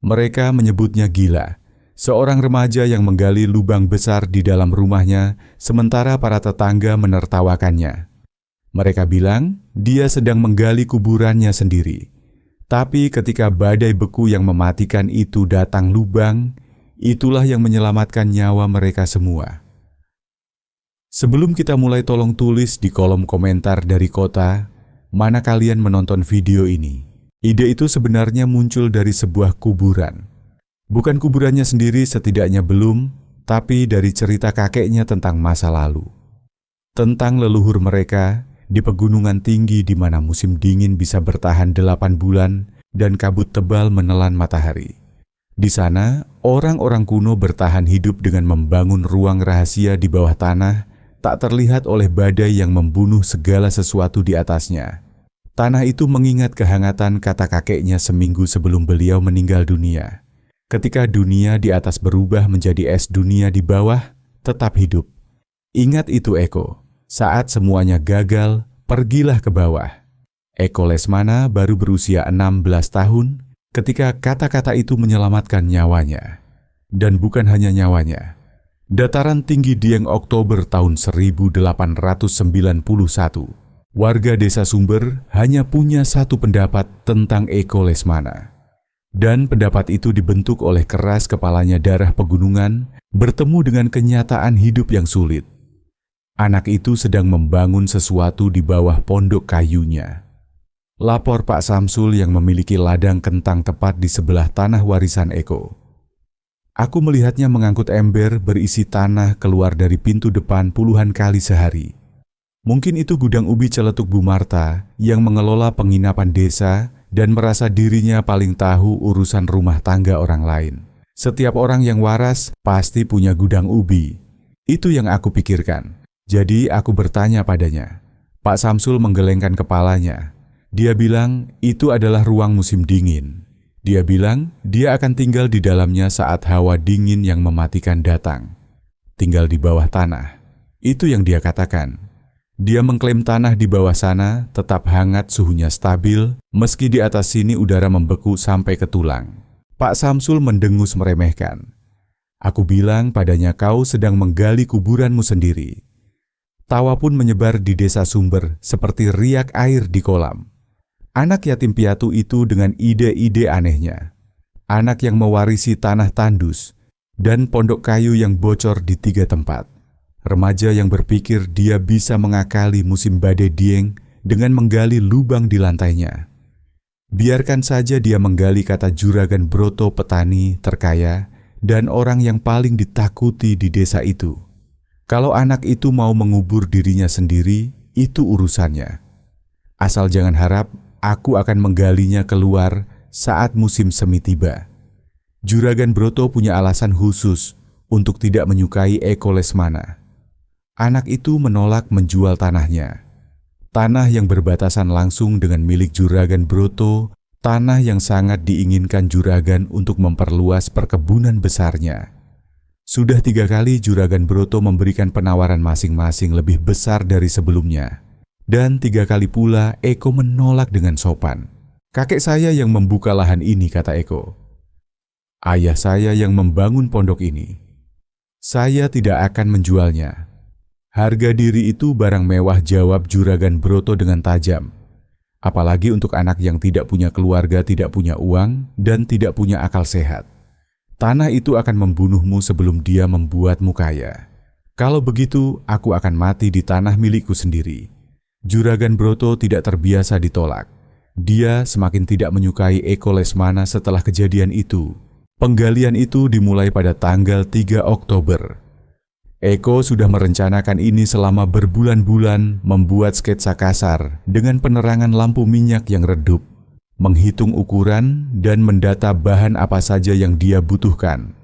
Mereka menyebutnya gila. Seorang remaja yang menggali lubang besar di dalam rumahnya, sementara para tetangga menertawakannya. Mereka bilang dia sedang menggali kuburannya sendiri. Tapi ketika badai beku yang mematikan itu datang lubang, itulah yang menyelamatkan nyawa mereka semua. Sebelum kita mulai, tolong tulis di kolom komentar dari kota mana kalian menonton video ini. Ide itu sebenarnya muncul dari sebuah kuburan. Bukan kuburannya sendiri, setidaknya belum, tapi dari cerita kakeknya tentang masa lalu. Tentang leluhur mereka di pegunungan tinggi di mana musim dingin bisa bertahan 8 bulan dan kabut tebal menelan matahari. Di sana, orang-orang kuno bertahan hidup dengan membangun ruang rahasia di bawah tanah, tak terlihat oleh badai yang membunuh segala sesuatu di atasnya. Tanah itu mengingat kehangatan kata kakeknya seminggu sebelum beliau meninggal dunia. Ketika dunia di atas berubah menjadi es, dunia di bawah tetap hidup. Ingat itu Eko, saat semuanya gagal, pergilah ke bawah. Eko Lesmana baru berusia 16 tahun ketika kata-kata itu menyelamatkan nyawanya. Dan bukan hanya nyawanya. Dataran tinggi Dieng Oktober tahun 1891, warga desa Sumber hanya punya satu pendapat tentang Eko Lesmana. Dan pendapat itu dibentuk oleh keras kepalanya darah pegunungan bertemu dengan kenyataan hidup yang sulit. Anak itu sedang membangun sesuatu di bawah pondok kayunya. Lapor Pak Samsul yang memiliki ladang kentang tepat di sebelah tanah warisan Eko. Aku melihatnya mengangkut ember berisi tanah keluar dari pintu depan puluhan kali sehari. Mungkin itu gudang ubi celetuk Bu Marta yang mengelola penginapan desa dan merasa dirinya paling tahu urusan rumah tangga orang lain. Setiap orang yang waras pasti punya gudang ubi. Itu yang aku pikirkan. Jadi aku bertanya padanya. Pak Samsul menggelengkan kepalanya. Dia bilang itu adalah ruang musim dingin. Dia bilang dia akan tinggal di dalamnya saat hawa dingin yang mematikan datang. Tinggal di bawah tanah. Itu yang dia katakan. Dia mengklaim tanah di bawah sana tetap hangat, suhunya stabil, meski di atas sini udara membeku sampai ke tulang. Pak Samsul mendengus meremehkan. Aku bilang padanya, kau sedang menggali kuburanmu sendiri. Tawa pun menyebar di desa Sumber seperti riak air di kolam. Anak yatim piatu itu dengan ide-ide anehnya. Anak yang mewarisi tanah tandus dan pondok kayu yang bocor di 3 tempat. Remaja yang berpikir dia bisa mengakali musim badai Dieng dengan menggali lubang di lantainya. Biarkan saja dia menggali, kata Juragan Broto, petani terkaya dan orang yang paling ditakuti di desa itu. Kalau anak itu mau mengubur dirinya sendiri, itu urusannya. Asal jangan harap aku akan menggalinya keluar saat musim semi tiba. Juragan Broto punya alasan khusus untuk tidak menyukai Eko Lesmana. Anak itu menolak menjual tanahnya. Tanah yang berbatasan langsung dengan milik Juragan Broto, tanah yang sangat diinginkan Juragan untuk memperluas perkebunan besarnya. Sudah 3 kali Juragan Broto memberikan penawaran masing-masing lebih besar dari sebelumnya. Dan 3 kali pula Eko menolak dengan sopan. Kakek saya yang membuka lahan ini, kata Eko. Ayah saya yang membangun pondok ini. Saya tidak akan menjualnya. Harga diri itu barang mewah, jawab Juragan Broto dengan tajam. Apalagi untuk anak yang tidak punya keluarga, tidak punya uang, dan tidak punya akal sehat. Tanah itu akan membunuhmu sebelum dia membuatmu kaya. Kalau begitu, aku akan mati di tanah milikku sendiri. Juragan Broto tidak terbiasa ditolak. Dia semakin tidak menyukai Eko Lesmana setelah kejadian itu. Penggalian itu dimulai pada tanggal 3 Oktober. Eko sudah merencanakan ini selama berbulan-bulan, membuat sketsa kasar dengan penerangan lampu minyak yang redup, menghitung ukuran dan mendata bahan apa saja yang dia butuhkan.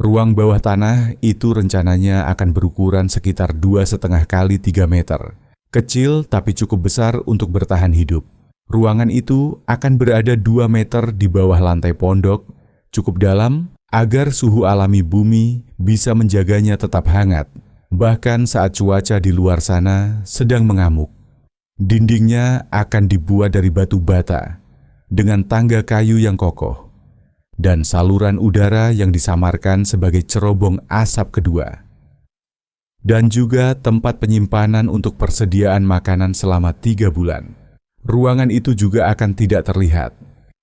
Ruang bawah tanah itu rencananya akan berukuran sekitar 2,5 kali 3 meter. Kecil tapi cukup besar untuk bertahan hidup. Ruangan itu akan berada 2 meter di bawah lantai pondok, cukup dalam agar suhu alami bumi bisa menjaganya tetap hangat, bahkan saat cuaca di luar sana sedang mengamuk. Dindingnya akan dibuat dari batu bata, dengan tangga kayu yang kokoh. dan saluran udara yang disamarkan sebagai cerobong asap kedua. Dan juga tempat penyimpanan untuk persediaan makanan selama 3 bulan. Ruangan itu juga akan tidak terlihat.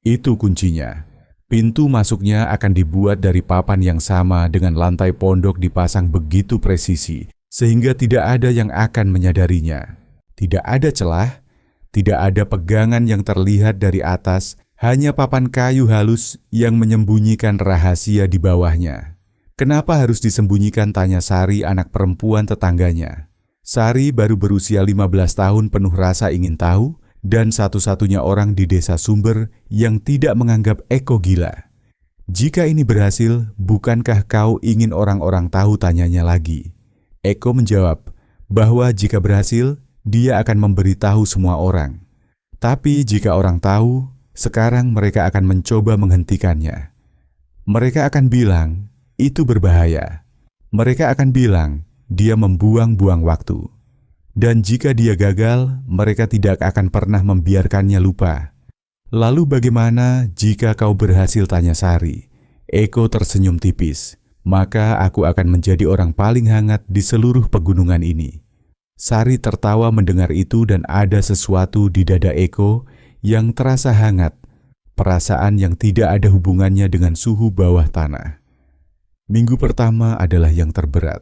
Itu kuncinya. Pintu masuknya akan dibuat dari papan yang sama dengan lantai pondok dipasang begitu presisi, sehingga tidak ada yang akan menyadarinya. Tidak ada celah, tidak ada pegangan yang terlihat dari atas, hanya papan kayu halus yang menyembunyikan rahasia di bawahnya. Kenapa harus disembunyikan, tanya Sari, anak perempuan tetangganya. Sari baru berusia 15 tahun, penuh rasa ingin tahu, dan satu-satunya orang di desa Sumber yang tidak menganggap Eko gila. Jika ini berhasil, bukankah kau ingin orang-orang tahu, tanyanya lagi. Eko menjawab bahwa jika berhasil, dia akan memberitahu semua orang. Tapi jika orang tahu, sekarang mereka akan mencoba menghentikannya. Mereka akan bilang, itu berbahaya. Mereka akan bilang, dia membuang-buang waktu. Dan jika dia gagal, mereka tidak akan pernah membiarkannya lupa. Lalu bagaimana jika kau berhasil, tanya Sari. Eko tersenyum tipis. Maka aku akan menjadi orang paling hangat di seluruh pegunungan ini. Sari tertawa mendengar itu dan ada sesuatu di dada Eko yang terasa hangat. Perasaan yang tidak ada hubungannya dengan suhu bawah tanah. Minggu pertama adalah yang terberat.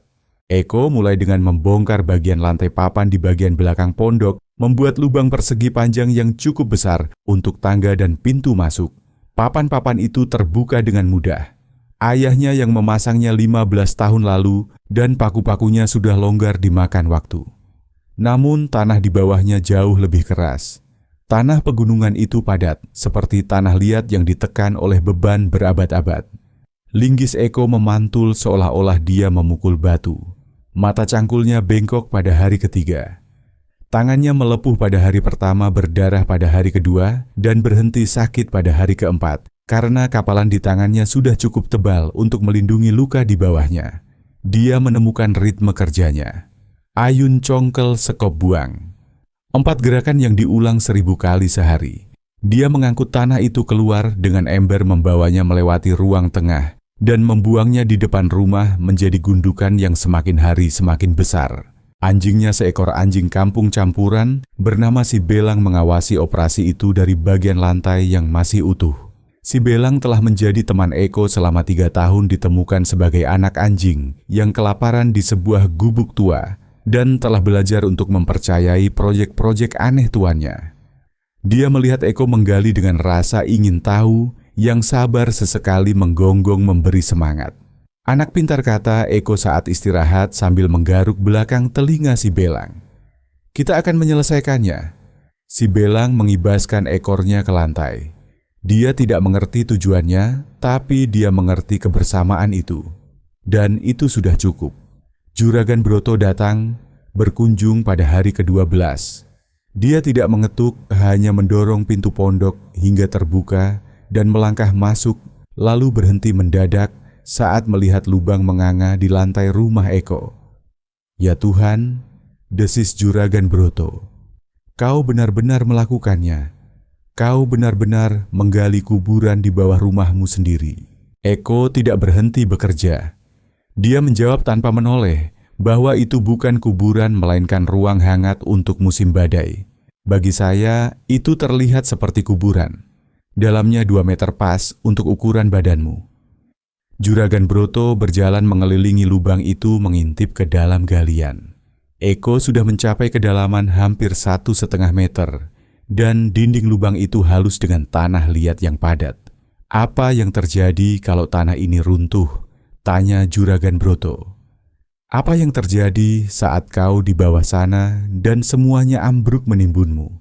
Eko mulai dengan membongkar bagian lantai papan di bagian belakang pondok, membuat lubang persegi panjang yang cukup besar untuk tangga dan pintu masuk. Papan-papan itu terbuka dengan mudah. Ayahnya yang memasangnya 15 tahun lalu dan paku-pakunya sudah longgar dimakan waktu. Namun tanah di bawahnya jauh lebih keras. Tanah pegunungan itu padat, seperti tanah liat yang ditekan oleh beban berabad-abad. Linggis Eko memantul seolah-olah dia memukul batu. Mata cangkulnya bengkok pada hari ketiga. Tangannya melepuh pada hari pertama, berdarah pada hari kedua, dan berhenti sakit pada hari keempat, karena kapalan di tangannya sudah cukup tebal untuk melindungi luka di bawahnya. Dia menemukan ritme kerjanya. Ayun congkel sekop buang. 4 gerakan yang diulang 1000 kali sehari. Dia mengangkut tanah itu keluar dengan ember, membawanya melewati ruang tengah, dan membuangnya di depan rumah menjadi gundukan yang semakin hari semakin besar. Anjingnya, seekor anjing kampung campuran bernama Si Belang, mengawasi operasi itu dari bagian lantai yang masih utuh. Si Belang telah menjadi teman Eko selama 3 tahun, ditemukan sebagai anak anjing yang kelaparan di sebuah gubuk tua dan telah belajar untuk mempercayai proyek-proyek aneh tuannya. Dia melihat Eko menggali dengan rasa ingin tahu yang sabar, sesekali menggonggong memberi semangat. Anak pintar, kata Eko saat istirahat sambil menggaruk belakang telinga Si Belang. Kita akan menyelesaikannya. Si Belang mengibaskan ekornya ke lantai. Dia tidak mengerti tujuannya, tapi dia mengerti kebersamaan itu. Dan itu sudah cukup. Juragan Broto datang, berkunjung pada hari ke-12. Dia tidak mengetuk, hanya mendorong pintu pondok hingga terbuka dan melangkah masuk, lalu berhenti mendadak saat melihat lubang menganga di lantai rumah Eko. Ya Tuhan, desis Juragan Broto, kau benar-benar melakukannya. Kau benar-benar menggali kuburan di bawah rumahmu sendiri. Eko tidak berhenti bekerja. Dia menjawab tanpa menoleh bahwa itu bukan kuburan melainkan ruang hangat untuk musim badai. Bagi saya, itu terlihat seperti kuburan. Dalamnya 2 meter pas untuk ukuran badanmu. Juragan Broto berjalan mengelilingi lubang itu, mengintip ke dalam galian. Eko sudah mencapai kedalaman hampir 1,5 meter, dan dinding lubang itu halus dengan tanah liat yang padat. Apa yang terjadi kalau tanah ini runtuh? Tanya Juragan Broto. Apa yang terjadi saat kau di bawah sana dan semuanya ambruk menimbunmu?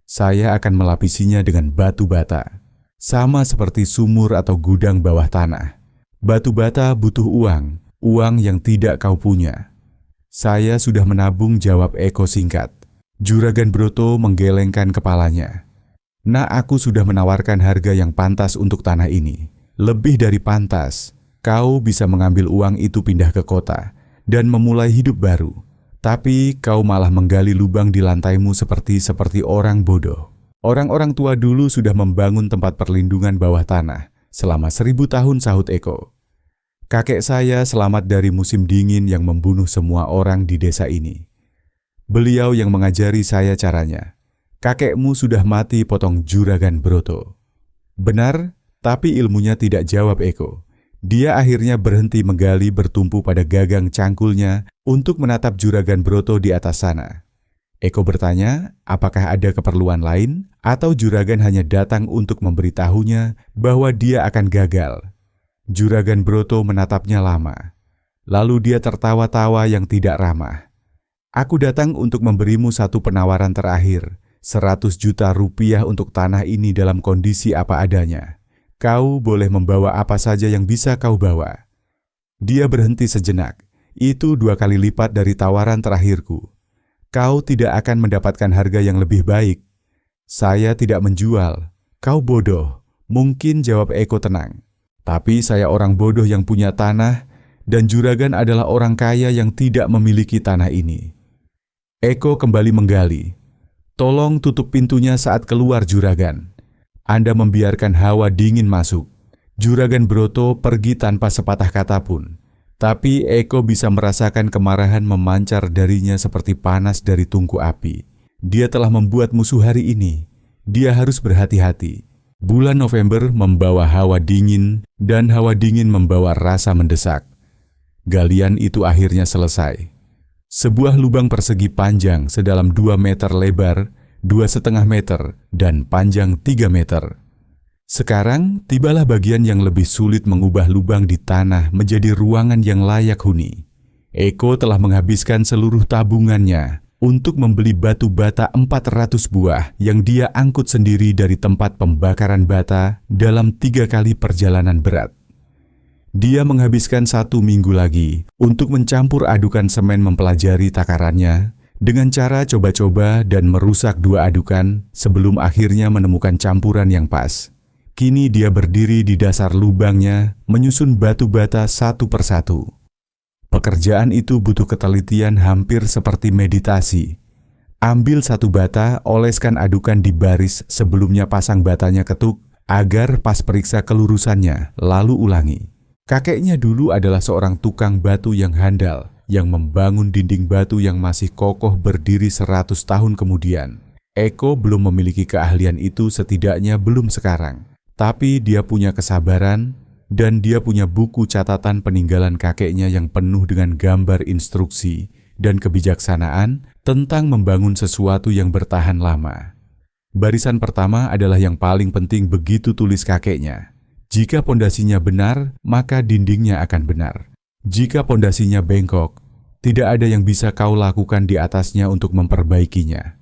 Saya akan melapisinya dengan batu bata, sama seperti sumur atau gudang bawah tanah. Batu bata butuh uang, uang yang tidak kau punya. Saya sudah menabung, jawab Eko singkat. Juragan Broto menggelengkan kepalanya. Nah, aku sudah menawarkan harga yang pantas untuk tanah ini. Lebih dari pantas. Kau bisa mengambil uang itu, pindah ke kota dan memulai hidup baru. Tapi kau malah menggali lubang di lantaimu seperti orang bodoh. Orang-orang tua dulu sudah membangun tempat perlindungan bawah tanah. Selama 1000 tahun, sahut Eko. Kakek saya selamat dari musim dingin yang membunuh semua orang di desa ini. Beliau yang mengajari saya caranya. Kakekmu sudah mati potong Juragan Broto. Benar, tapi ilmunya tidak, jawab Eko. Dia akhirnya berhenti menggali, bertumpu pada gagang cangkulnya untuk menatap Juragan Broto di atas sana. Eko bertanya, apakah ada keperluan lain atau Juragan hanya datang untuk memberitahunya bahwa dia akan gagal. Juragan Broto menatapnya lama. Lalu dia tertawa-tawa yang tidak ramah. Aku datang untuk memberimu satu penawaran terakhir, 100 juta rupiah untuk tanah ini dalam kondisi apa adanya. Kau boleh membawa apa saja yang bisa kau bawa. Dia berhenti sejenak. Itu 2 kali lipat dari tawaran terakhirku. Kau tidak akan mendapatkan harga yang lebih baik. Saya tidak menjual. Kau bodoh. Mungkin, jawab Eko tenang. Tapi saya orang bodoh yang punya tanah, dan Juragan adalah orang kaya yang tidak memiliki tanah ini. Eko kembali menggali. Tolong tutup pintunya saat keluar, Juragan. Anda membiarkan hawa dingin masuk. Juragan Broto pergi tanpa sepatah kata pun. Tapi Eko bisa merasakan kemarahan memancar darinya seperti panas dari tungku api. Dia telah membuat musuh hari ini. Dia harus berhati-hati. Bulan November membawa hawa dingin, dan hawa dingin membawa rasa mendesak. Galian itu akhirnya selesai. Sebuah lubang persegi panjang sedalam 2 meter lebar, 2,5 meter, dan panjang 3 meter. Sekarang tibalah bagian yang lebih sulit, mengubah lubang di tanah menjadi ruangan yang layak huni. Eko telah menghabiskan seluruh tabungannya untuk membeli batu bata 400 buah yang dia angkut sendiri dari tempat pembakaran bata dalam 3 kali perjalanan berat. Dia menghabiskan 1 minggu lagi untuk mencampur adukan semen, mempelajari takarannya, dengan cara coba-coba dan merusak 2 adukan sebelum akhirnya menemukan campuran yang pas. Kini dia berdiri di dasar lubangnya, menyusun batu bata satu persatu. Pekerjaan itu butuh ketelitian, hampir seperti meditasi. Ambil 1 bata, oleskan adukan di baris, sebelumnya pasang batanya ketuk agar pas, periksa kelurusannya, lalu ulangi. Kakeknya dulu adalah seorang tukang batu yang handal, yang membangun dinding batu yang masih kokoh berdiri 100 tahun kemudian. Eko belum memiliki keahlian itu, setidaknya belum sekarang. Tapi dia punya kesabaran, dan dia punya buku catatan peninggalan kakeknya yang penuh dengan gambar instruksi dan kebijaksanaan tentang membangun sesuatu yang bertahan lama. Barisan pertama adalah yang paling penting, begitu tulis kakeknya. Jika pondasinya benar, maka dindingnya akan benar. Jika pondasinya bengkok, tidak ada yang bisa kau lakukan di atasnya untuk memperbaikinya.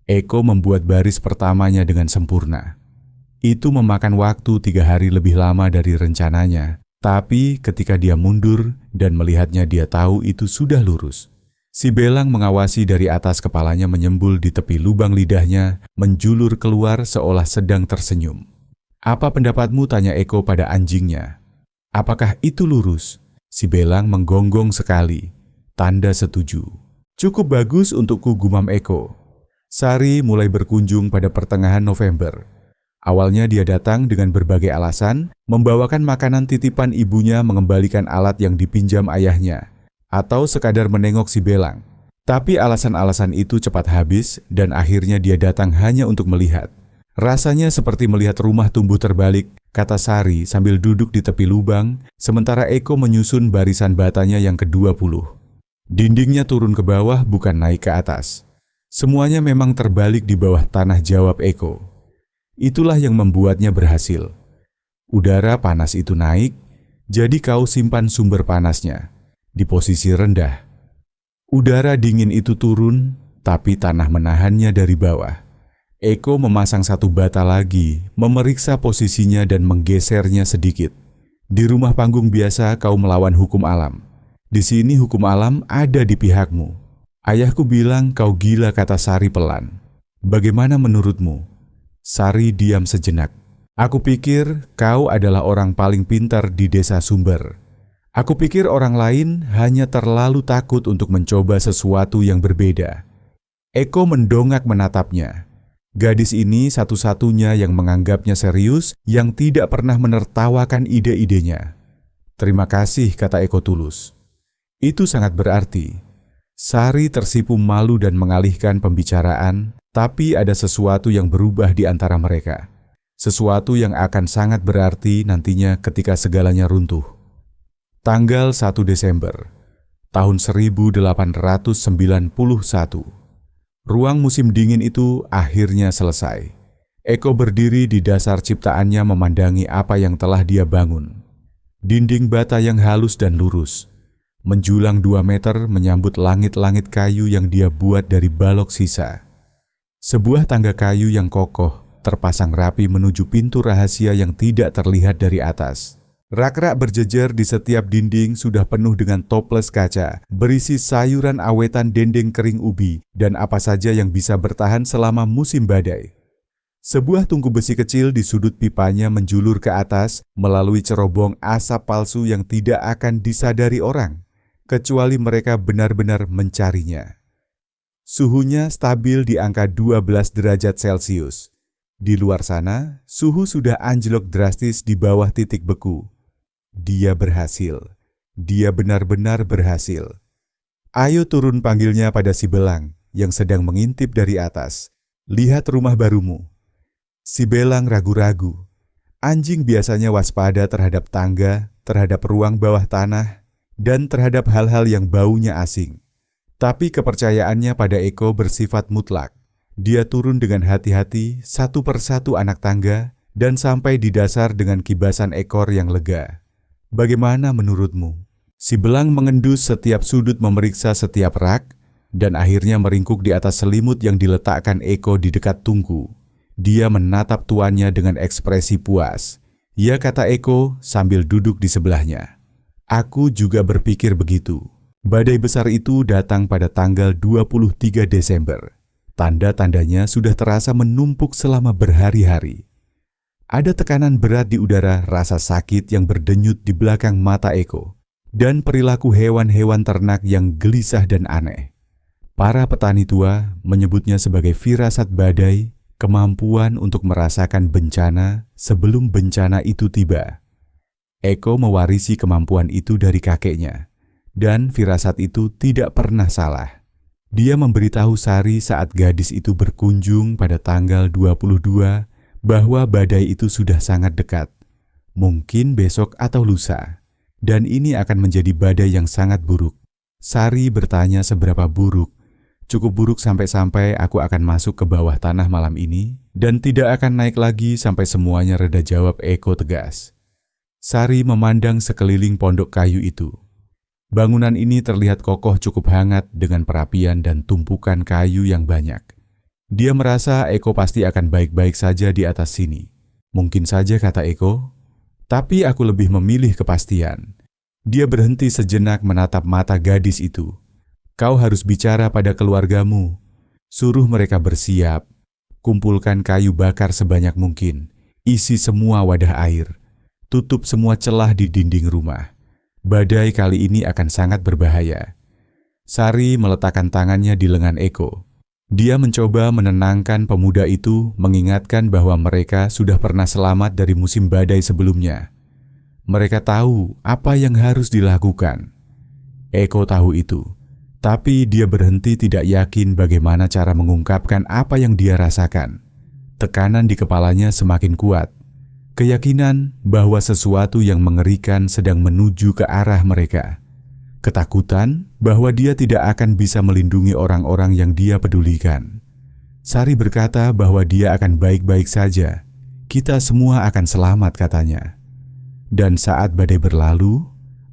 Eko membuat baris pertamanya dengan sempurna. Itu memakan waktu 3 hari lebih lama dari rencananya. Tapi ketika dia mundur dan melihatnya, dia tahu itu sudah lurus. Si belang mengawasi dari atas, kepalanya menyembul di tepi lubang, lidahnya menjulur keluar seolah sedang tersenyum. Apa pendapatmu, tanya Eko pada anjingnya. Apakah itu lurus? Si belang menggonggong sekali. Tanda setuju. Cukup bagus untukku, gumam Eko. Sari mulai berkunjung pada pertengahan November. Awalnya dia datang dengan berbagai alasan, membawakan makanan titipan ibunya, mengembalikan alat yang dipinjam ayahnya, atau sekadar menengok si belang. Tapi alasan-alasan itu cepat habis, dan akhirnya dia datang hanya untuk melihat. Rasanya seperti melihat rumah tumbuh terbalik, kata Sari sambil duduk di tepi lubang, sementara Eko menyusun barisan batanya yang ke-20. Dindingnya turun ke bawah, bukan naik ke atas. Semuanya memang terbalik di bawah tanah, jawab Eko. Itulah yang membuatnya berhasil. Udara panas itu naik, jadi kau simpan sumber panasnya di posisi rendah. Udara dingin itu turun, tapi tanah menahannya dari bawah. Eko memasang 1 bata lagi, memeriksa posisinya dan menggesernya sedikit. Di rumah panggung biasa kau melawan hukum alam. Di sini hukum alam ada di pihakmu. Ayahku bilang kau gila, kata Sari pelan. Bagaimana menurutmu? Sari diam sejenak. Aku pikir kau adalah orang paling pintar di desa Sumber. Aku pikir orang lain hanya terlalu takut untuk mencoba sesuatu yang berbeda. Eko mendongak menatapnya. Gadis ini satu-satunya yang menganggapnya serius, yang tidak pernah menertawakan ide-idenya. "Terima kasih," kata Eko tulus. Itu sangat berarti. Sari tersipu malu dan mengalihkan pembicaraan, tapi ada sesuatu yang berubah di antara mereka. Sesuatu yang akan sangat berarti nantinya ketika segalanya runtuh. Tanggal 1 Desember, tahun 1891. Ruang musim dingin itu akhirnya selesai. Eko berdiri di dasar ciptaannya memandangi apa yang telah dia bangun. Dinding bata yang halus dan lurus, menjulang 2 meter menyambut langit-langit kayu yang dia buat dari balok sisa. Sebuah tangga kayu yang kokoh terpasang rapi menuju pintu rahasia yang tidak terlihat dari atas. Rak-rak berjejer di setiap dinding sudah penuh dengan toples kaca, berisi sayuran awetan dendeng kering ubi, dan apa saja yang bisa bertahan selama musim badai. Sebuah tungku besi kecil di sudut pipanya menjulur ke atas melalui cerobong asap palsu yang tidak akan disadari orang, kecuali mereka benar-benar mencarinya. Suhunya stabil di angka 12 derajat Celcius. Di luar sana, suhu sudah anjlok drastis di bawah titik beku. Dia berhasil. Dia benar-benar berhasil. "Ayo turun," panggilnya pada si belang yang sedang mengintip dari atas. "Lihat rumah barumu." Si belang ragu-ragu. Anjing biasanya waspada terhadap tangga, terhadap ruang bawah tanah, dan terhadap hal-hal yang baunya asing. Tapi kepercayaannya pada Eko bersifat mutlak. Dia turun dengan hati-hati satu persatu anak tangga dan sampai di dasar dengan kibasan ekor yang lega. "Bagaimana menurutmu?" Si belang mengendus setiap sudut, memeriksa setiap rak, dan akhirnya meringkuk di atas selimut yang diletakkan Eko di dekat tungku. Dia menatap tuannya dengan ekspresi puas. "Ya," kata Eko sambil duduk di sebelahnya. "Aku juga berpikir begitu." Badai besar itu datang pada tanggal 23 Desember. Tanda-tandanya sudah terasa menumpuk selama berhari-hari. Ada tekanan berat di udara, rasa sakit yang berdenyut di belakang mata Eko, dan perilaku hewan-hewan ternak yang gelisah dan aneh. Para petani tua menyebutnya sebagai firasat badai, kemampuan untuk merasakan bencana sebelum bencana itu tiba. Eko mewarisi kemampuan itu dari kakeknya, dan firasat itu tidak pernah salah. Dia memberitahu Sari saat gadis itu berkunjung pada tanggal 22 bahwa badai itu sudah sangat dekat, mungkin besok atau lusa, dan ini akan menjadi badai yang sangat buruk. Sari bertanya seberapa buruk. "Cukup buruk sampai-sampai aku akan masuk ke bawah tanah malam ini dan tidak akan naik lagi sampai semuanya reda," jawab Eko tegas. Sari memandang sekeliling pondok kayu itu. Bangunan ini terlihat kokoh, cukup hangat dengan perapian dan tumpukan kayu yang banyak. Dia merasa Eko pasti akan baik-baik saja di atas sini. "Mungkin saja," kata Eko, "tapi aku lebih memilih kepastian." Dia berhenti sejenak menatap mata gadis itu. "Kau harus bicara pada keluargamu. Suruh mereka bersiap. Kumpulkan kayu bakar sebanyak mungkin. Isi semua wadah air. Tutup semua celah di dinding rumah. Badai kali ini akan sangat berbahaya." Sari meletakkan tangannya di lengan Eko. Dia mencoba menenangkan pemuda itu, mengingatkan bahwa mereka sudah pernah selamat dari musim badai sebelumnya. Mereka tahu apa yang harus dilakukan. Eko tahu itu. Tapi dia berhenti, tidak yakin bagaimana cara mengungkapkan apa yang dia rasakan. Tekanan di kepalanya semakin kuat. Keyakinan bahwa sesuatu yang mengerikan sedang menuju ke arah mereka. Ketakutan bahwa dia tidak akan bisa melindungi orang-orang yang dia pedulikan. Sari berkata bahwa dia akan baik-baik saja. "Kita semua akan selamat," katanya. "Dan saat badai berlalu,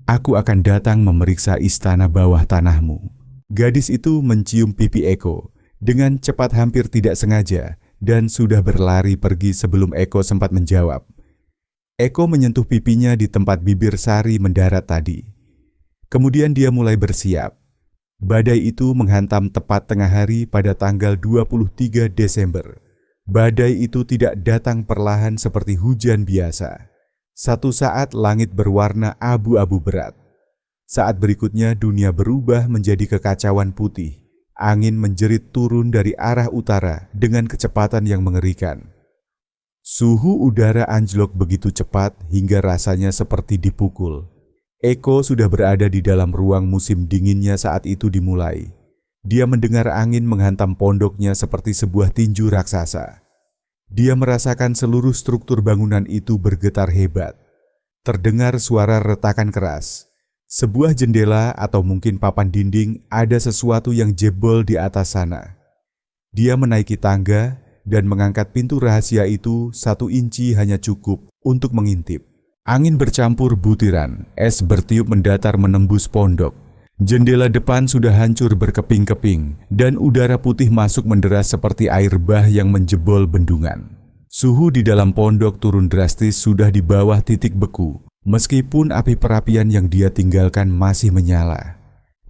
aku akan datang memeriksa istana bawah tanahmu." Gadis itu mencium pipi Eko dengan cepat, hampir tidak sengaja, dan sudah berlari pergi sebelum Eko sempat menjawab. Eko menyentuh pipinya di tempat bibir Sari mendarat tadi. Kemudian dia mulai bersiap. Badai itu menghantam tepat tengah hari pada tanggal 23 Desember. Badai itu tidak datang perlahan seperti hujan biasa. Satu saat langit berwarna abu-abu berat. Saat berikutnya dunia berubah menjadi kekacauan putih. Angin menjerit turun dari arah utara dengan kecepatan yang mengerikan. Suhu udara anjlok begitu cepat hingga rasanya seperti dipukul. Eko sudah berada di dalam ruang musim dinginnya saat itu dimulai. Dia mendengar angin menghantam pondoknya seperti sebuah tinju raksasa. Dia merasakan seluruh struktur bangunan itu bergetar hebat. Terdengar suara retakan keras. Sebuah jendela atau mungkin papan dinding ada sesuatu yang jebol di atas sana. Dia menaiki tangga dan mengangkat pintu rahasia itu 1 inci hanya cukup untuk mengintip. Angin bercampur butiran, es bertiup mendatar menembus pondok. Jendela depan sudah hancur berkeping-keping dan udara putih masuk menderas seperti air bah yang menjebol bendungan. Suhu di dalam pondok turun drastis sudah di bawah titik beku, meskipun api perapian yang dia tinggalkan masih menyala.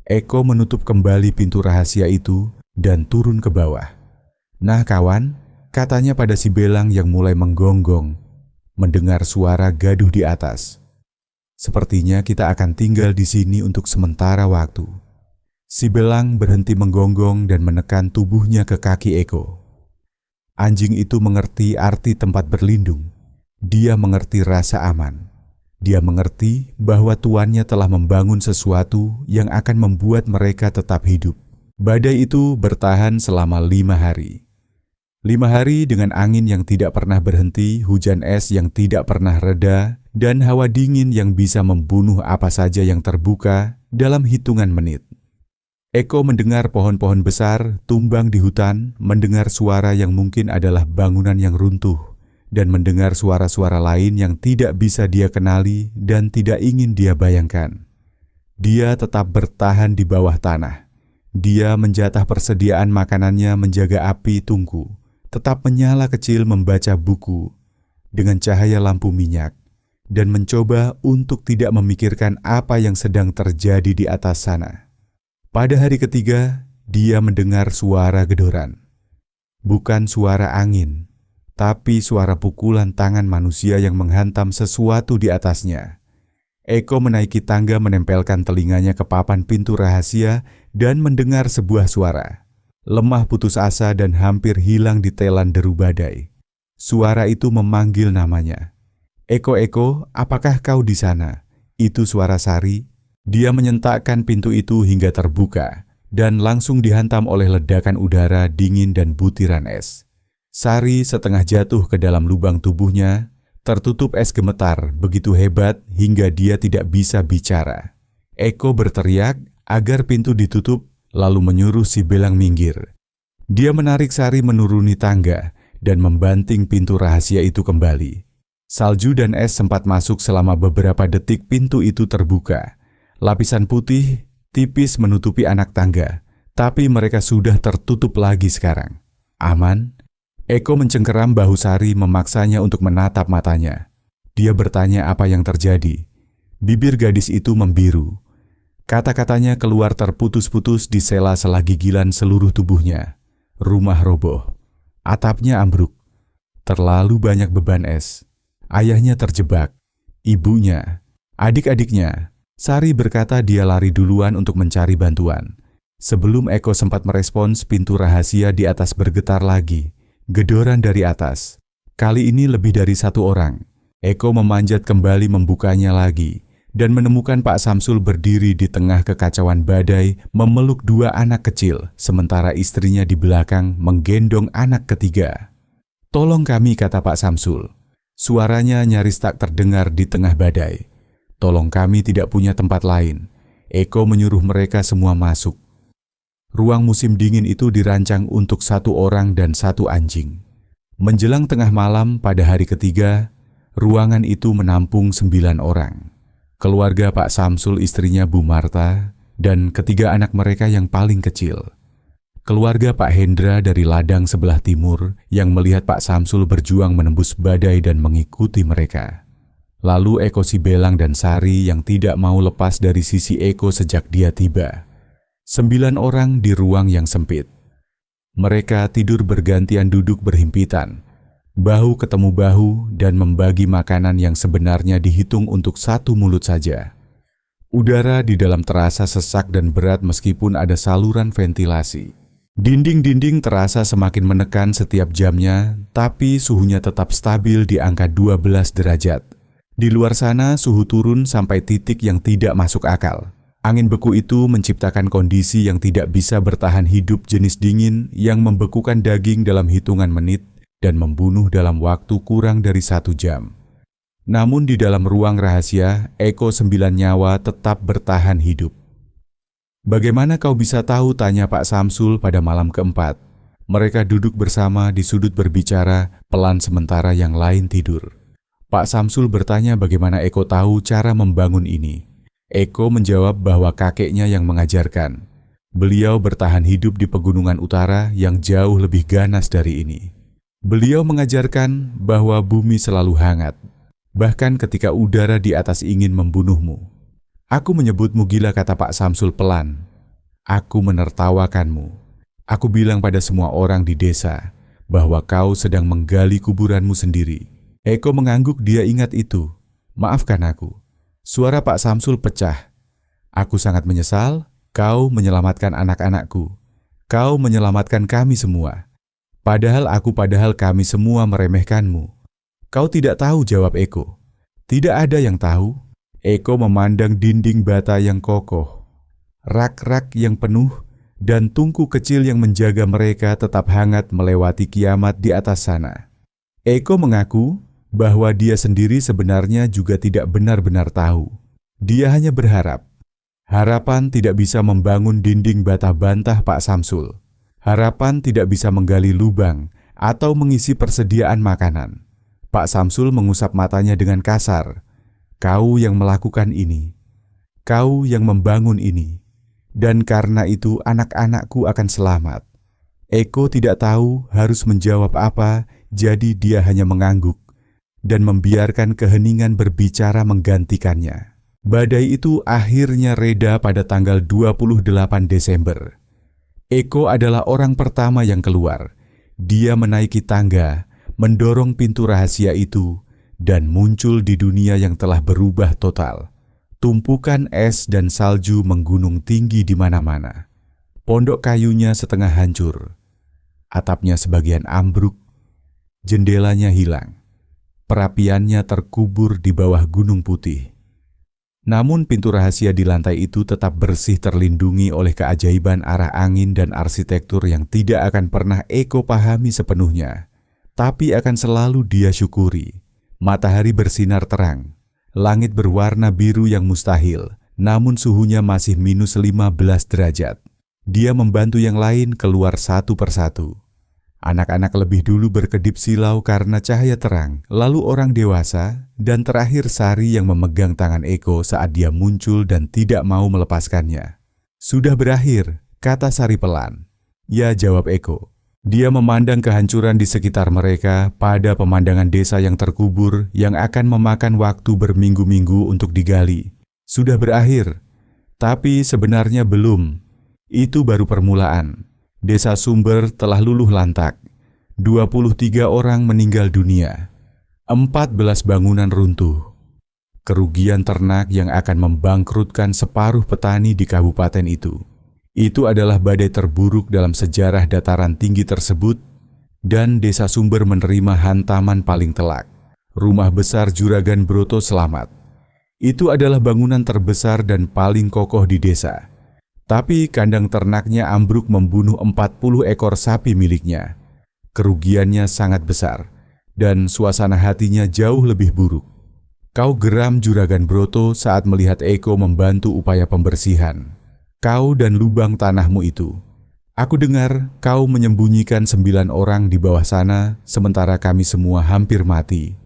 Eko menutup kembali pintu rahasia itu dan turun ke bawah. "Nah kawan," katanya pada si belang yang mulai menggonggong, mendengar suara gaduh di atas. "Sepertinya kita akan tinggal di sini untuk sementara waktu." Si belang berhenti menggonggong dan menekan tubuhnya ke kaki Eko. Anjing itu mengerti arti tempat berlindung. Dia mengerti rasa aman. Dia mengerti bahwa tuannya telah membangun sesuatu yang akan membuat mereka tetap hidup. Badai itu bertahan selama 5 hari. 5 hari dengan angin yang tidak pernah berhenti, hujan es yang tidak pernah reda, dan hawa dingin yang bisa membunuh apa saja yang terbuka dalam hitungan menit. Eko mendengar pohon-pohon besar tumbang di hutan, mendengar suara yang mungkin adalah bangunan yang runtuh, dan mendengar suara-suara lain yang tidak bisa dia kenali dan tidak ingin dia bayangkan. Dia tetap bertahan di bawah tanah. Dia menjatah persediaan makanannya, menjaga api tungku, tetap menyala kecil membaca buku dengan cahaya lampu minyak, dan mencoba untuk tidak memikirkan apa yang sedang terjadi di atas sana. Pada hari ketiga, dia mendengar suara gedoran. Bukan suara angin, tapi suara pukulan tangan manusia yang menghantam sesuatu di atasnya. Eko menaiki tangga, menempelkan telinganya ke papan pintu rahasia dan mendengar sebuah suara. Lemah, putus asa, dan hampir hilang di telan deru badai. Suara itu memanggil namanya. "Eko, Eko, apakah kau di sana?" Itu suara Sari. Dia menyentakkan pintu itu hingga terbuka dan langsung dihantam oleh ledakan udara dingin dan butiran es. Sari setengah jatuh ke dalam lubang tubuhnya, tertutup es gemetar begitu hebat hingga dia tidak bisa bicara. Eko berteriak agar pintu ditutup, lalu menyuruh si belang minggir. Dia menarik Sari menuruni tangga dan membanting pintu rahasia itu kembali. Salju dan es sempat masuk selama beberapa detik pintu itu terbuka. Lapisan putih tipis menutupi anak tangga, tapi mereka sudah tertutup lagi sekarang. Aman? Eko mencengkeram bahu Sari, memaksanya untuk menatap matanya. Dia bertanya apa yang terjadi. Bibir gadis itu membiru. Kata-katanya keluar terputus-putus di sela-sela gigilan seluruh tubuhnya. Rumah roboh. Atapnya ambruk. Terlalu banyak beban es. Ayahnya terjebak. Ibunya. Adik-adiknya. Sari berkata dia lari duluan untuk mencari bantuan. Sebelum Eko sempat merespons, pintu rahasia di atas bergetar lagi. Gedoran dari atas. Kali ini lebih dari 1 orang. Eko memanjat kembali membukanya lagi dan menemukan Pak Samsul berdiri di tengah kekacauan badai, memeluk 2 anak kecil, sementara istrinya di belakang menggendong anak ketiga. "Tolong kami," kata Pak Samsul. Suaranya nyaris tak terdengar di tengah badai. "Tolong kami, tidak punya tempat lain." Eko menyuruh mereka semua masuk. Ruang musim dingin itu dirancang untuk 1 orang dan 1 anjing. Menjelang tengah malam pada hari ketiga, ruangan itu menampung 9 orang. Keluarga Pak Samsul, istrinya Bu Marta, dan ketiga anak mereka yang paling kecil. Keluarga Pak Hendra dari ladang sebelah timur yang melihat Pak Samsul berjuang menembus badai dan mengikuti mereka. Lalu Eko, si belang, dan Sari yang tidak mau lepas dari sisi Eko sejak dia tiba. 9 orang di ruang yang sempit. Mereka tidur bergantian duduk berhimpitan, bahu ketemu bahu, dan membagi makanan yang sebenarnya dihitung untuk 1 mulut saja. Udara di dalam terasa sesak dan berat meskipun ada saluran ventilasi. Dinding-dinding terasa semakin menekan setiap jamnya, tapi suhunya tetap stabil di angka 12 derajat. Di luar sana, suhu turun sampai titik yang tidak masuk akal. Angin beku itu menciptakan kondisi yang tidak bisa bertahan hidup jenis dingin yang membekukan daging dalam hitungan menit dan membunuh dalam waktu kurang dari 1 jam. Namun di dalam ruang rahasia, Eko 9 nyawa tetap bertahan hidup. "Bagaimana kau bisa tahu?" tanya Pak Samsul pada malam keempat. Mereka duduk bersama di sudut berbicara, pelan sementara yang lain tidur. Pak Samsul bertanya bagaimana Eko tahu cara membangun ini. Eko menjawab bahwa kakeknya yang mengajarkan. Beliau bertahan hidup di pegunungan utara yang jauh lebih ganas dari ini. Beliau mengajarkan bahwa bumi selalu hangat, bahkan ketika udara di atas ingin membunuhmu. "Aku menyebutmu gila," kata Pak Samsul pelan. "Aku menertawakanmu. Aku bilang pada semua orang di desa bahwa kau sedang menggali kuburanmu sendiri." Eko mengangguk, dia ingat itu. "Maafkan aku." Suara Pak Samsul pecah. "Aku sangat menyesal, kau menyelamatkan anak-anakku. Kau menyelamatkan kami semua. Padahal kami semua meremehkanmu." "Kau tidak tahu," jawab Eko. "Tidak ada yang tahu." Eko memandang dinding bata yang kokoh, rak-rak yang penuh, dan tungku kecil yang menjaga mereka tetap hangat melewati kiamat di atas sana. Eko mengaku bahwa dia sendiri sebenarnya juga tidak benar-benar tahu. Dia hanya berharap. Harapan tidak bisa membangun dinding bata bantah Pak Samsul. Harapan tidak bisa menggali lubang atau mengisi persediaan makanan. Pak Samsul mengusap matanya dengan kasar. "Kau yang melakukan ini. Kau yang membangun ini. Dan karena itu anak-anakku akan selamat." Eko tidak tahu harus menjawab apa, jadi dia hanya mengangguk dan membiarkan keheningan berbicara menggantikannya. Badai itu akhirnya reda pada tanggal 28 Desember. Eko adalah orang pertama yang keluar. Dia menaiki tangga, mendorong pintu rahasia itu, dan muncul di dunia yang telah berubah total. Tumpukan es dan salju menggunung tinggi di mana-mana. Pondok kayunya setengah hancur. Atapnya sebagian ambruk. Jendelanya hilang. Perapiannya terkubur di bawah gunung putih. Namun pintu rahasia di lantai itu tetap bersih, terlindungi oleh keajaiban arah angin dan arsitektur yang tidak akan pernah Eko pahami sepenuhnya. Tapi akan selalu dia syukuri. Matahari bersinar terang. Langit berwarna biru yang mustahil, namun suhunya masih minus 15 derajat. Dia membantu yang lain keluar satu persatu. Anak-anak lebih dulu berkedip silau karena cahaya terang, lalu orang dewasa, dan terakhir Sari yang memegang tangan Eko saat dia muncul dan tidak mau melepaskannya. "Sudah berakhir," kata Sari pelan. "Ya," jawab Eko. Dia memandang kehancuran di sekitar mereka pada pemandangan desa yang terkubur yang akan memakan waktu berminggu-minggu untuk digali. Sudah berakhir, tapi sebenarnya belum. Itu baru permulaan. Desa Sumber telah luluh lantak. 23 orang meninggal dunia. 14 bangunan runtuh. Kerugian ternak yang akan membangkrutkan separuh petani di kabupaten itu. Itu adalah badai terburuk dalam sejarah dataran tinggi tersebut, dan Desa Sumber menerima hantaman paling telak. Rumah besar Juragan Broto selamat. Itu adalah bangunan terbesar dan paling kokoh di desa. Tapi kandang ternaknya ambruk membunuh 40 ekor sapi miliknya. Kerugiannya sangat besar, dan suasana hatinya jauh lebih buruk. Kau geram Juragan Broto saat melihat Eko membantu upaya pembersihan. Kau dan lubang tanahmu itu. Aku dengar kau menyembunyikan 9 orang di bawah sana, sementara kami semua hampir mati.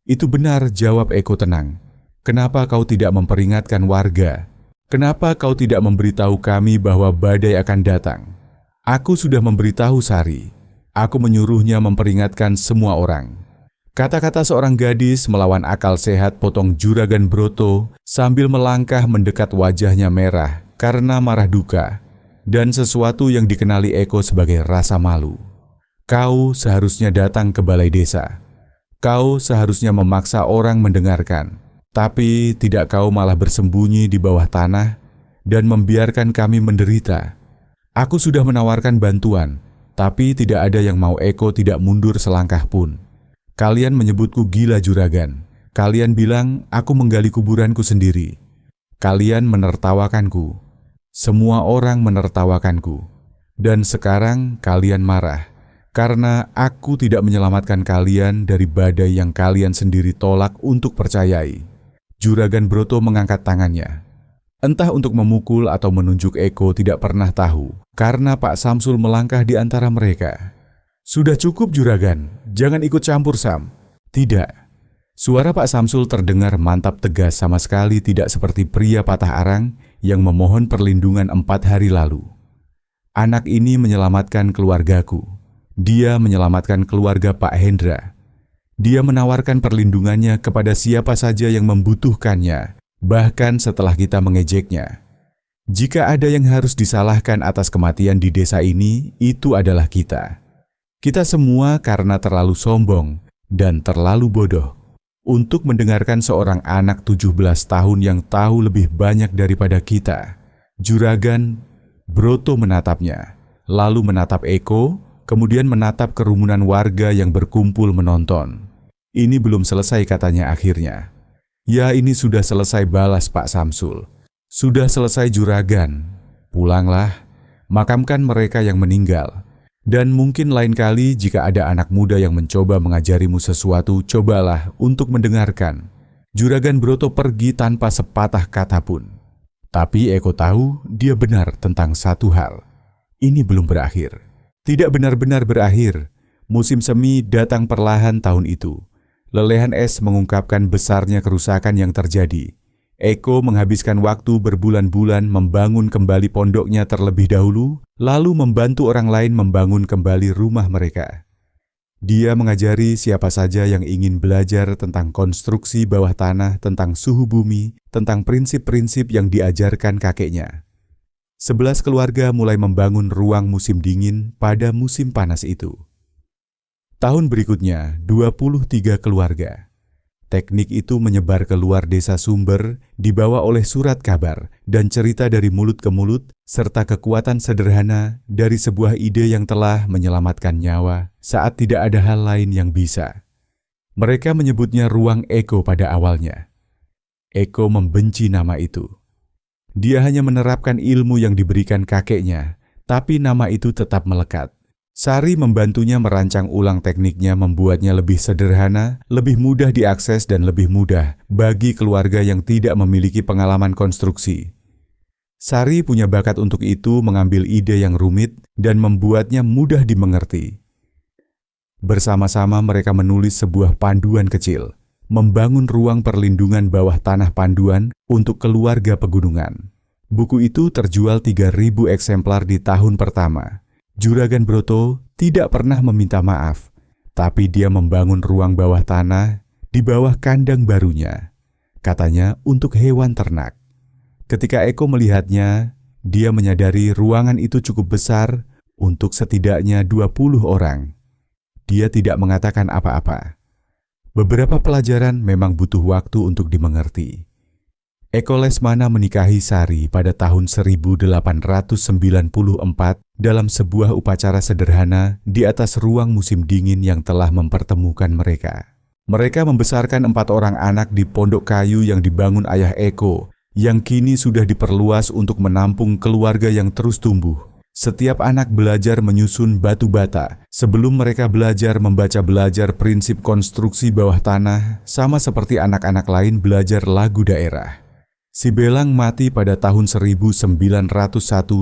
Itu benar, jawab Eko tenang. Kenapa kau tidak memperingatkan warga? Kenapa kau tidak memberitahu kami bahwa badai akan datang? Aku sudah memberitahu Sari. Aku menyuruhnya memperingatkan semua orang. Kata-kata seorang gadis melawan akal sehat potong Juragan Broto sambil melangkah mendekat, wajahnya merah karena marah duka dan sesuatu yang dikenali Eko sebagai rasa malu. Kau seharusnya datang ke balai desa. Kau seharusnya memaksa orang mendengarkan. Tapi tidak kau malah bersembunyi di bawah tanah dan membiarkan kami menderita. Aku sudah menawarkan bantuan, tapi tidak ada yang mau. Eko tidak mundur selangkah pun. Kalian menyebutku gila juragan. Kalian bilang aku menggali kuburanku sendiri. Kalian menertawakanku. Semua orang menertawakanku. Dan sekarang kalian marah karena aku tidak menyelamatkan kalian dari badai yang kalian sendiri tolak untuk percayai. Juragan Broto mengangkat tangannya. Entah untuk memukul atau menunjuk Eko tidak pernah tahu, karena Pak Samsul melangkah di antara mereka. Sudah cukup juragan, jangan ikut campur Sam. Tidak. Suara Pak Samsul terdengar mantap tegas, sama sekali tidak seperti pria patah arang yang memohon perlindungan 4 hari lalu. Anak ini menyelamatkan keluargaku. Dia menyelamatkan keluarga Pak Hendra. Dia menawarkan perlindungannya kepada siapa saja yang membutuhkannya, bahkan setelah kita mengejeknya. Jika ada yang harus disalahkan atas kematian di desa ini, itu adalah kita. Kita semua karena terlalu sombong dan terlalu bodoh untuk mendengarkan seorang anak 17 tahun yang tahu lebih banyak daripada kita. Juragan Broto menatapnya, lalu menatap Eko, kemudian menatap kerumunan warga yang berkumpul menonton. Ini belum selesai, katanya akhirnya. Ya, ini sudah selesai, balas Pak Samsul. Sudah selesai juragan. Pulanglah, makamkan mereka yang meninggal. Dan mungkin lain kali jika ada anak muda yang mencoba mengajarimu sesuatu, cobalah untuk mendengarkan. Juragan Broto pergi tanpa sepatah kata pun. Tapi Eko tahu dia benar tentang satu hal. Ini belum berakhir. Tidak benar-benar berakhir. Musim semi datang perlahan tahun itu. Lelehan es mengungkapkan besarnya kerusakan yang terjadi. Eko menghabiskan waktu berbulan-bulan membangun kembali pondoknya terlebih dahulu, lalu membantu orang lain membangun kembali rumah mereka. Dia mengajari siapa saja yang ingin belajar tentang konstruksi bawah tanah, tentang suhu bumi, tentang prinsip-prinsip yang diajarkan kakeknya. 11 keluarga mulai membangun ruang musim dingin pada musim panas itu. Tahun berikutnya, 23 keluarga. Teknik itu menyebar ke luar desa Sumber, dibawa oleh surat kabar dan cerita dari mulut ke mulut, serta kekuatan sederhana dari sebuah ide yang telah menyelamatkan nyawa saat tidak ada hal lain yang bisa. Mereka menyebutnya Ruang Eko pada awalnya. Eko membenci nama itu. Dia hanya menerapkan ilmu yang diberikan kakeknya, tapi nama itu tetap melekat. Sari membantunya merancang ulang tekniknya, membuatnya lebih sederhana, lebih mudah diakses dan lebih mudah bagi keluarga yang tidak memiliki pengalaman konstruksi. Sari punya bakat untuk itu, mengambil ide yang rumit dan membuatnya mudah dimengerti. Bersama-sama mereka menulis sebuah panduan kecil, membangun ruang perlindungan bawah tanah panduan untuk keluarga pegunungan. Buku itu terjual 3.000 eksemplar di tahun pertama. Juragan Broto tidak pernah meminta maaf, tapi dia membangun ruang bawah tanah di bawah kandang barunya, katanya untuk hewan ternak. Ketika Eko melihatnya, dia menyadari ruangan itu cukup besar untuk setidaknya 20 orang. Dia tidak mengatakan apa-apa. Beberapa pelajaran memang butuh waktu untuk dimengerti. Eko Lesmana menikahi Sari pada tahun 1894 dalam sebuah upacara sederhana di atas ruang musim dingin yang telah mempertemukan mereka. Mereka membesarkan 4 orang anak di pondok kayu yang dibangun ayah Eko, yang kini sudah diperluas untuk menampung keluarga yang terus tumbuh. Setiap anak belajar menyusun batu bata sebelum mereka belajar belajar prinsip konstruksi bawah tanah, sama seperti anak-anak lain belajar lagu daerah. Si Belang mati pada tahun 1901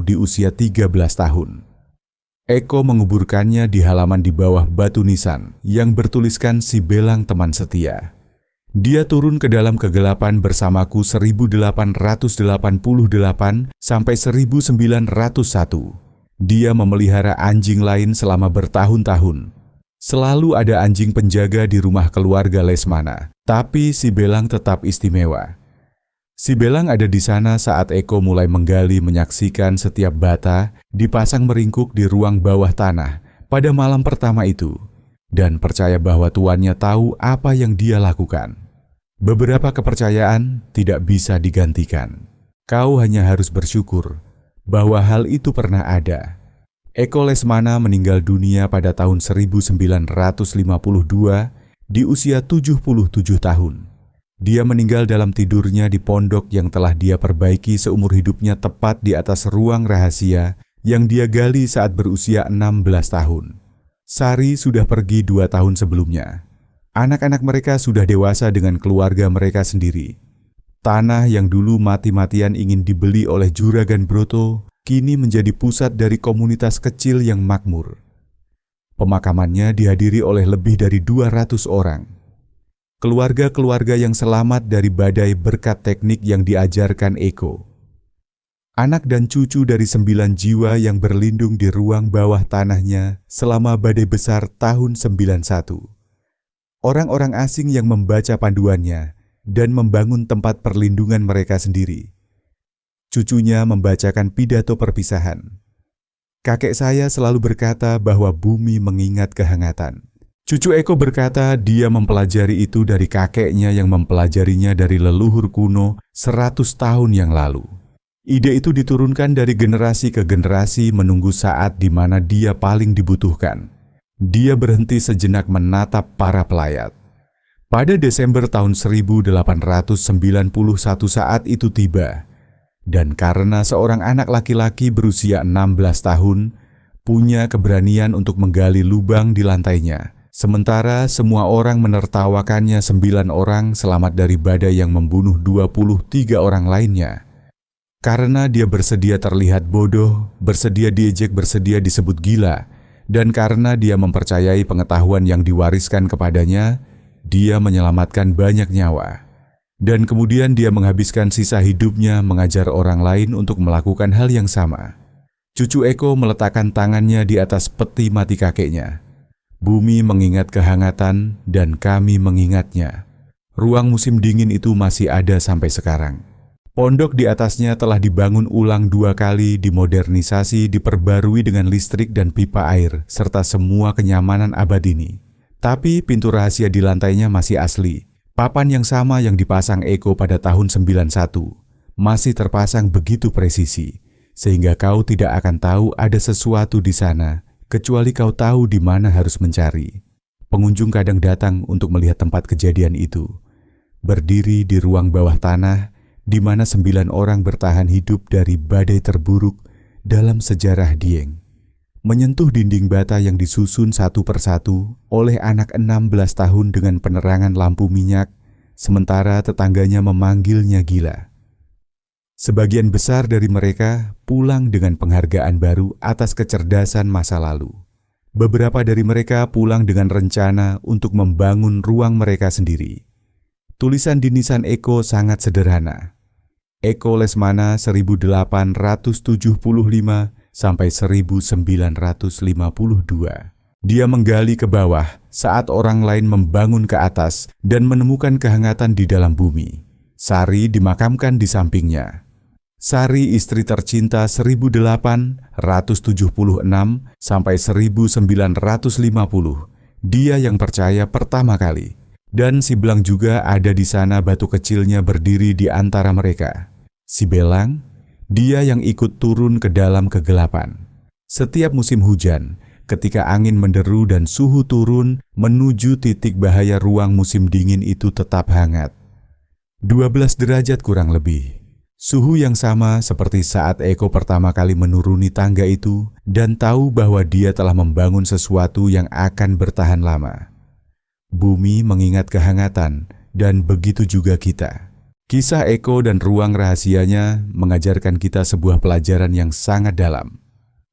di usia 13 tahun. Eko menguburkannya di halaman di bawah batu nisan yang bertuliskan Si Belang teman setia. Dia turun ke dalam kegelapan bersamaku 1888 sampai 1901. Dia memelihara anjing lain selama bertahun-tahun. Selalu ada anjing penjaga di rumah keluarga Lesmana, tapi Si Belang tetap istimewa. Si Belang ada di sana saat Eko mulai menggali, menyaksikan setiap bata dipasang meringkuk di ruang bawah tanah pada malam pertama itu, dan percaya bahwa tuannya tahu apa yang dia lakukan. Beberapa kepercayaan tidak bisa digantikan. Kau hanya harus bersyukur bahwa hal itu pernah ada. Eko Lesmana meninggal dunia pada tahun 1952 di usia 77 tahun. Dia meninggal dalam tidurnya di pondok yang telah dia perbaiki seumur hidupnya tepat di atas ruang rahasia yang dia gali saat berusia 16 tahun. Sari sudah pergi 2 tahun sebelumnya. Anak-anak mereka sudah dewasa dengan keluarga mereka sendiri. Tanah yang dulu mati-matian ingin dibeli oleh Juragan Broto kini menjadi pusat dari komunitas kecil yang makmur. Pemakamannya dihadiri oleh lebih dari 200 orang. Keluarga-keluarga yang selamat dari badai berkat teknik yang diajarkan Eko. Anak dan cucu dari 9 jiwa yang berlindung di ruang bawah tanahnya selama badai besar tahun 91. Orang-orang asing yang membaca panduannya dan membangun tempat perlindungan mereka sendiri. Cucunya membacakan pidato perpisahan. Kakek saya selalu berkata bahwa bumi mengingat kehangatan. Cucu Eko berkata dia mempelajari itu dari kakeknya yang mempelajarinya dari leluhur kuno 100 tahun yang lalu. Ide itu diturunkan dari generasi ke generasi menunggu saat di mana dia paling dibutuhkan. Dia berhenti sejenak menatap para pelayat. Pada Desember tahun 1891 saat itu tiba, dan karena seorang anak laki-laki berusia 16 tahun punya keberanian untuk menggali lubang di lantainya, sementara semua orang menertawakannya, 9 orang selamat dari badai yang membunuh 23 orang lainnya. Karena dia bersedia terlihat bodoh, bersedia diejek, bersedia disebut gila, dan karena dia mempercayai pengetahuan yang diwariskan kepadanya, dia menyelamatkan banyak nyawa. Dan kemudian dia menghabiskan sisa hidupnya mengajar orang lain untuk melakukan hal yang sama. Cucu Eko meletakkan tangannya di atas peti mati kakeknya. Bumi mengingat kehangatan dan kami mengingatnya. Ruang musim dingin itu masih ada sampai sekarang. Pondok di atasnya telah dibangun ulang 2 kali, dimodernisasi, diperbarui dengan listrik dan pipa air, serta semua kenyamanan abad ini. Tapi pintu rahasia di lantainya masih asli. Papan yang sama yang dipasang Eko pada tahun 91 masih terpasang begitu presisi, sehingga kau tidak akan tahu ada sesuatu di sana, kecuali kau tahu di mana harus mencari. Pengunjung kadang datang untuk melihat tempat kejadian itu. Berdiri di ruang bawah tanah, di mana 9 orang bertahan hidup dari badai terburuk dalam sejarah Dieng. Menyentuh dinding bata yang disusun satu persatu oleh anak 16 tahun dengan penerangan lampu minyak, sementara tetangganya memanggilnya gila. Sebagian besar dari mereka pulang dengan penghargaan baru atas kecerdasan masa lalu. Beberapa dari mereka pulang dengan rencana untuk membangun ruang mereka sendiri. Tulisan di nisan Eko sangat sederhana. Eko Lesmana 1875 sampai 1952. Dia menggali ke bawah saat orang lain membangun ke atas dan menemukan kehangatan di dalam bumi. Sari dimakamkan di sampingnya. Sari istri tercinta 1876 sampai 1950. Dia yang percaya pertama kali. Dan si Belang juga ada di sana, batu kecilnya berdiri di antara mereka. Si Belang, dia yang ikut turun ke dalam kegelapan. Setiap musim hujan, ketika angin menderu dan suhu turun menuju titik bahaya, ruang musim dingin itu tetap hangat. 12 derajat kurang lebih. Suhu yang sama seperti saat Eko pertama kali menuruni tangga itu dan tahu bahwa dia telah membangun sesuatu yang akan bertahan lama. Bumi mengingat kehangatan, dan begitu juga kita. Kisah Eko dan ruang rahasianya mengajarkan kita sebuah pelajaran yang sangat dalam.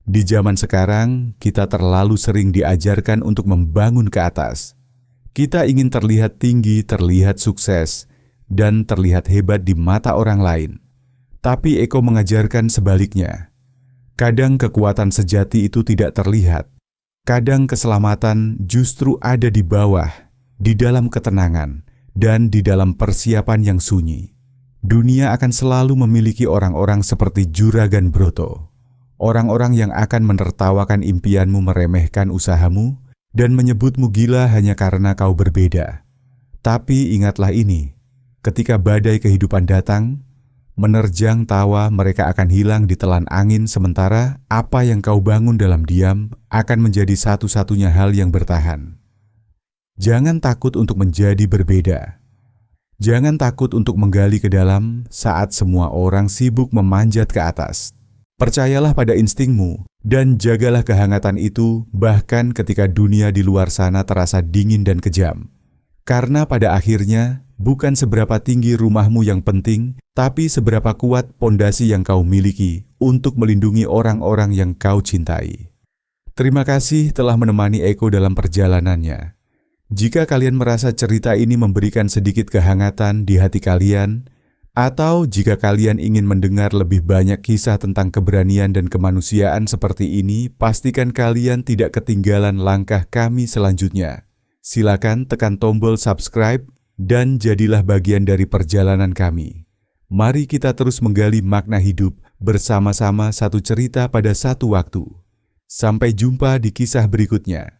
Di zaman sekarang, kita terlalu sering diajarkan untuk membangun ke atas. Kita ingin terlihat tinggi, terlihat sukses, dan terlihat hebat di mata orang lain. Tapi Eko mengajarkan sebaliknya. Kadang kekuatan sejati itu tidak terlihat. Kadang keselamatan justru ada di bawah, di dalam ketenangan, dan di dalam persiapan yang sunyi. Dunia akan selalu memiliki orang-orang seperti Juragan Broto. Orang-orang yang akan menertawakan impianmu, meremehkan usahamu, dan menyebutmu gila hanya karena kau berbeda. Tapi ingatlah ini, Ketika badai kehidupan datang, menerjang tawa mereka akan hilang ditelan angin, sementara apa yang kau bangun dalam diam akan menjadi satu-satunya hal yang bertahan. Jangan takut untuk menjadi berbeda. Jangan takut untuk menggali ke dalam saat semua orang sibuk memanjat ke atas. Percayalah pada instingmu dan jagalah kehangatan itu bahkan ketika dunia di luar sana terasa dingin dan kejam. Karena pada akhirnya, bukan seberapa tinggi rumahmu yang penting, tapi seberapa kuat pondasi yang kau miliki untuk melindungi orang-orang yang kau cintai. Terima kasih telah menemani Eko dalam perjalanannya. Jika kalian merasa cerita ini memberikan sedikit kehangatan di hati kalian, atau jika kalian ingin mendengar lebih banyak kisah tentang keberanian dan kemanusiaan seperti ini, pastikan kalian tidak ketinggalan langkah kami selanjutnya. Silakan tekan tombol subscribe dan jadilah bagian dari perjalanan kami. Mari kita terus menggali makna hidup bersama-sama, satu cerita pada satu waktu. Sampai jumpa di kisah berikutnya.